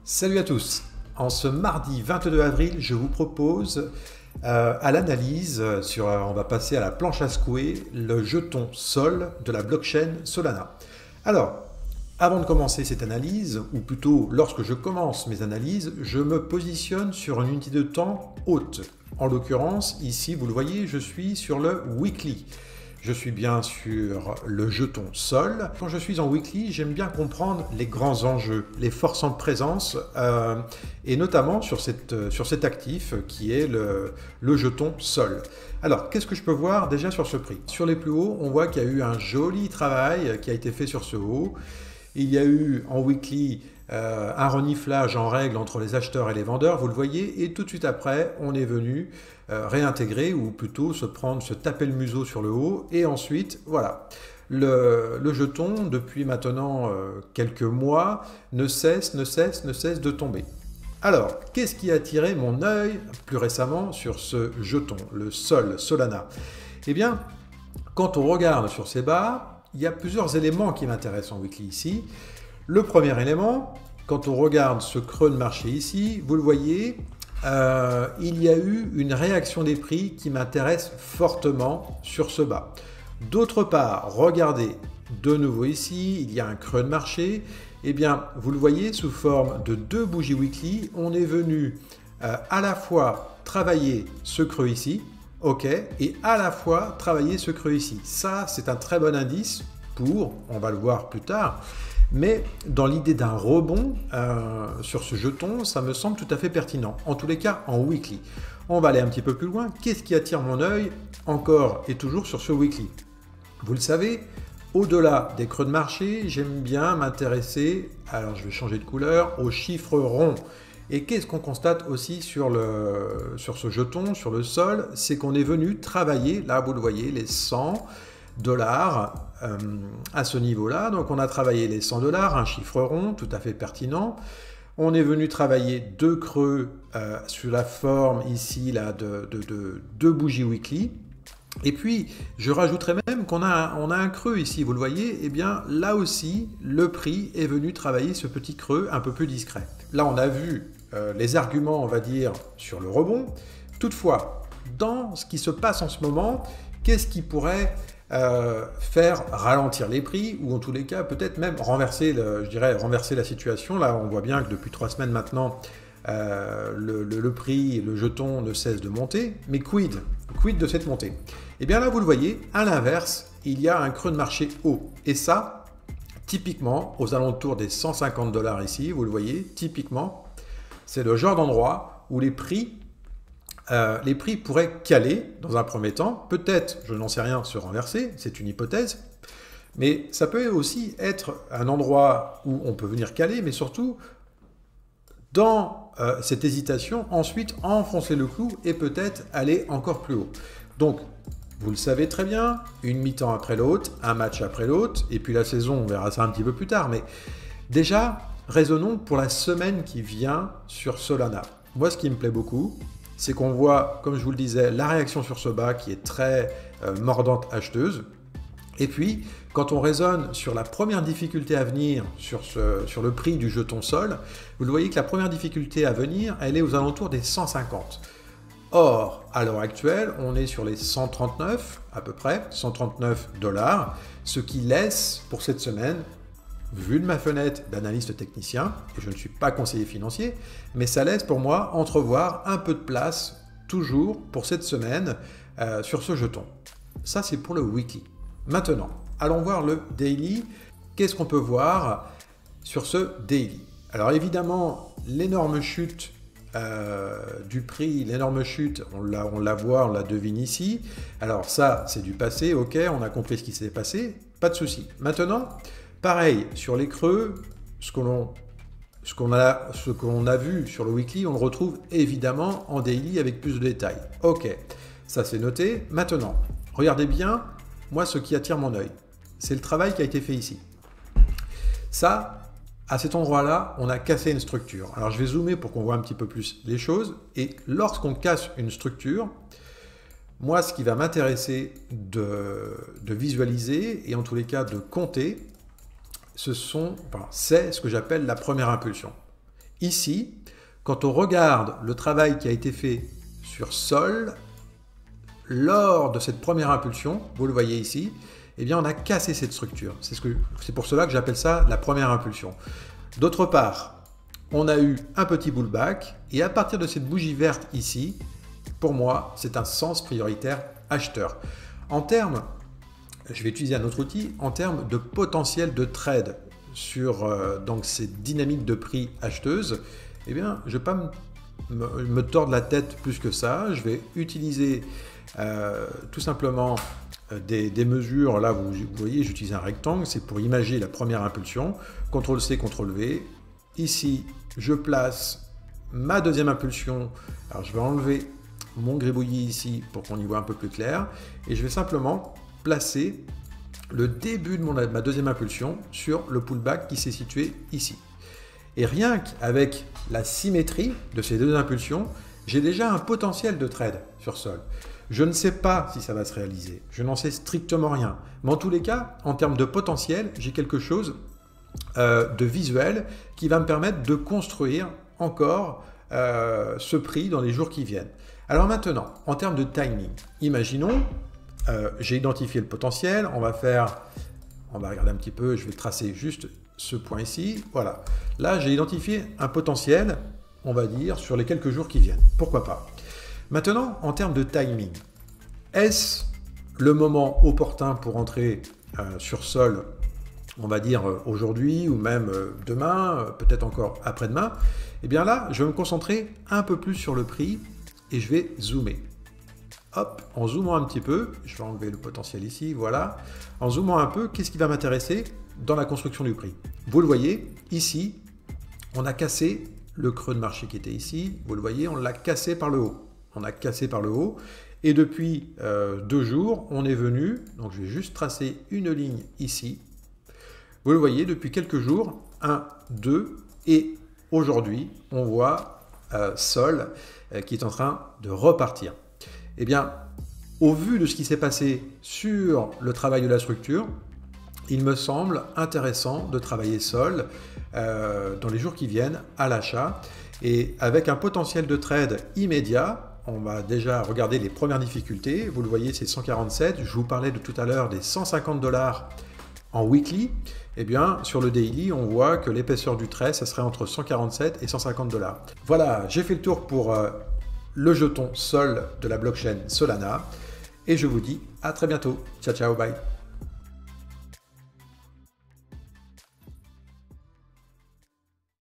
Salut à tous. En ce mardi 22 avril, je vous propose à l'analyse, on va passer à la planche à secouer, le jeton Sol de la blockchain Solana. Alors, avant de commencer cette analyse, ou plutôt lorsque je commence mes analyses, je me positionne sur une unité de temps haute. En l'occurrence, ici, vous le voyez, je suis sur le weekly. Je suis bien sur le jeton Sol. Quand je suis en weekly, j'aime bien comprendre les grands enjeux, les forces en présence, et notamment sur cet actif qui est le jeton Sol. Alors, qu'est-ce que je peux voir déjà sur ce prix? Sur les plus hauts, on voit qu'il y a eu un joli travail qui a été fait sur ce haut. Il y a eu en weekly un reniflage en règle entre les acheteurs et les vendeurs, vous le voyez, et tout de suite après, on est venu réintégrer, ou plutôt se taper le museau sur le haut, et ensuite, voilà. Le jeton, depuis maintenant quelques mois, ne cesse de tomber. Alors, qu'est-ce qui a attiré mon œil plus récemment sur ce jeton, le Sol, Solana? Eh bien, quand on regarde sur ces bas, il y a plusieurs éléments qui m'intéressent en weekly ici. Le premier élément, quand on regarde ce creux de marché ici, vous le voyez, il y a eu une réaction des prix qui m'intéresse fortement sur ce bas. D'autre part, regardez de nouveau ici, il y a un creux de marché. Eh bien, vous le voyez sous forme de deux bougies weekly, on est venu à la fois travailler ce creux ici, ok, et à la fois travailler ce creux ici. Ça, c'est un très bon indice pour, on va le voir plus tard, mais dans l'idée d'un rebond sur ce jeton, ça me semble tout à fait pertinent. En tous les cas, en weekly. On va aller un petit peu plus loin. Qu'est-ce qui attire mon œil encore et toujours sur ce weekly? Vous le savez, au-delà des creux de marché, j'aime bien m'intéresser, alors je vais changer de couleur, aux chiffres ronds. Et qu'est-ce qu'on constate aussi sur ce jeton, sur le Sol? C'est qu'on est venu travailler, là vous le voyez, les 100 dollars à ce niveau-là. Donc on a travaillé les 100 dollars, un chiffre rond tout à fait pertinent. On est venu travailler deux creux sous la forme ici là, de deux bougies weekly. Et puis, je rajouterais même qu'on a un creux ici, vous le voyez, et bien là aussi, le prix est venu travailler ce petit creux un peu plus discret. Là, on a vu les arguments, on va dire, sur le rebond. Toutefois, dans ce qui se passe en ce moment, qu'est-ce qui pourrait faire ralentir les prix, ou en tous les cas, peut-être même renverser la situation. Là, on voit bien que depuis 3 semaines maintenant, le prix, le jeton ne cesse de monter, mais quid de cette montée? Et bien là, vous le voyez, à l'inverse, il y a un creux de marché haut. Et ça, typiquement, aux alentours des 150 dollars ici, vous le voyez, typiquement, c'est le genre d'endroit où les prix pourraient caler dans un premier temps. Peut-être, je n'en sais rien, se renverser, c'est une hypothèse. Mais ça peut aussi être un endroit où on peut venir caler, mais surtout, dans cette hésitation, ensuite enfoncer le clou et peut-être aller encore plus haut. Donc, vous le savez très bien, une mi-temps après l'autre, un match après l'autre, et puis la saison, on verra ça un petit peu plus tard, mais déjà, raisonnons pour la semaine qui vient sur Solana. Moi, ce qui me plaît beaucoup, c'est qu'on voit, comme je vous le disais, la réaction sur ce bas qui est très mordante acheteuse. Et puis, quand on raisonne sur la première difficulté à venir sur le prix du jeton Sol, vous le voyez que la première difficulté à venir, elle est aux alentours des 150. Or, à l'heure actuelle, on est sur les 139 à peu près, 139 dollars, ce qui laisse pour cette semaine, vu de ma fenêtre d'analyste technicien, et je ne suis pas conseiller financier, mais ça laisse pour moi entrevoir un peu de place, toujours pour cette semaine, sur ce jeton. Ça, c'est pour le weekly. Maintenant, allons voir le daily. Qu'est-ce qu'on peut voir sur ce daily? Alors évidemment, l'énorme chute du prix, l'énorme chute, on la voit, on la devine ici. Alors ça, c'est du passé, ok, on a compris ce qui s'est passé, pas de souci. Maintenant, pareil, sur les creux, ce qu'on a vu sur le weekly, on le retrouve évidemment en daily avec plus de détails. Ok, ça c'est noté. Maintenant, regardez bien, moi ce qui attire mon œil, c'est le travail qui a été fait ici. Ça, à cet endroit-là, on a cassé une structure. Alors je vais zoomer pour qu'on voit un petit peu plus les choses. Et lorsqu'on casse une structure, moi ce qui va m'intéresser de visualiser, et en tous les cas de compter, c'est ce que j'appelle la première impulsion. Ici, quand on regarde le travail qui a été fait sur Sol, lors de cette première impulsion, vous le voyez ici, eh bien on a cassé cette structure. C'est pour cela que j'appelle ça la première impulsion. D'autre part, on a eu un petit pullback, et à partir de cette bougie verte ici, pour moi, c'est un sens prioritaire acheteur. En termes, je vais utiliser un autre outil, en termes de potentiel de trade sur donc ces dynamiques de prix acheteuses, eh bien, je ne vais pas me tordre la tête plus que ça. Je vais utiliser tout simplement des mesures. Là, vous voyez, j'utilise un rectangle, c'est pour imager la première impulsion. CTRL-C, CTRL-V. Ici, je place ma deuxième impulsion. Alors, je vais enlever mon gribouillis ici pour qu'on y voit un peu plus clair. Et je vais simplement placer le début de ma deuxième impulsion sur le pullback qui s'est situé ici. Et rien qu'avec la symétrie de ces deux impulsions, j'ai déjà un potentiel de trade sur Sol. Je ne sais pas si ça va se réaliser, je n'en sais strictement rien. Mais en tous les cas, en termes de potentiel, j'ai quelque chose de visuel qui va me permettre de construire encore ce prix dans les jours qui viennent. Alors maintenant, en termes de timing, imaginons, j'ai identifié le potentiel, on va regarder un petit peu, je vais tracer juste ce point ici, voilà. Là, j'ai identifié un potentiel, on va dire, sur les quelques jours qui viennent. Pourquoi pas? Maintenant, en termes de timing, est-ce le moment opportun pour entrer sur Sol, on va dire aujourd'hui ou même demain, peut-être encore après-demain? Eh bien là, je vais me concentrer un peu plus sur le prix et je vais zoomer. Hop, en zoomant un petit peu, je vais enlever le potentiel ici, voilà. En zoomant un peu, qu'est-ce qui va m'intéresser dans la construction du prix? Vous le voyez, ici, on a cassé le creux de marché qui était ici. Vous le voyez, on l'a cassé par le haut. On a cassé par le haut. Et depuis 2 jours, on est venu, donc je vais juste tracer une ligne ici. Vous le voyez, depuis quelques jours, 1, 2, et aujourd'hui, on voit Sol qui est en train de repartir. Eh bien, au vu de ce qui s'est passé sur le travail de la structure, il me semble intéressant de travailler Sol dans les jours qui viennent à l'achat. Et avec un potentiel de trade immédiat, on va déjà regarder les premières difficultés. Vous le voyez, c'est 147. Je vous parlais de tout à l'heure des 150 $ en weekly. Eh bien, sur le daily, on voit que l'épaisseur du trait, ça serait entre 147 et 150 $. Voilà, j'ai fait le tour pour le jeton Sol de la blockchain Solana. Et je vous dis à très bientôt. Ciao, ciao, bye.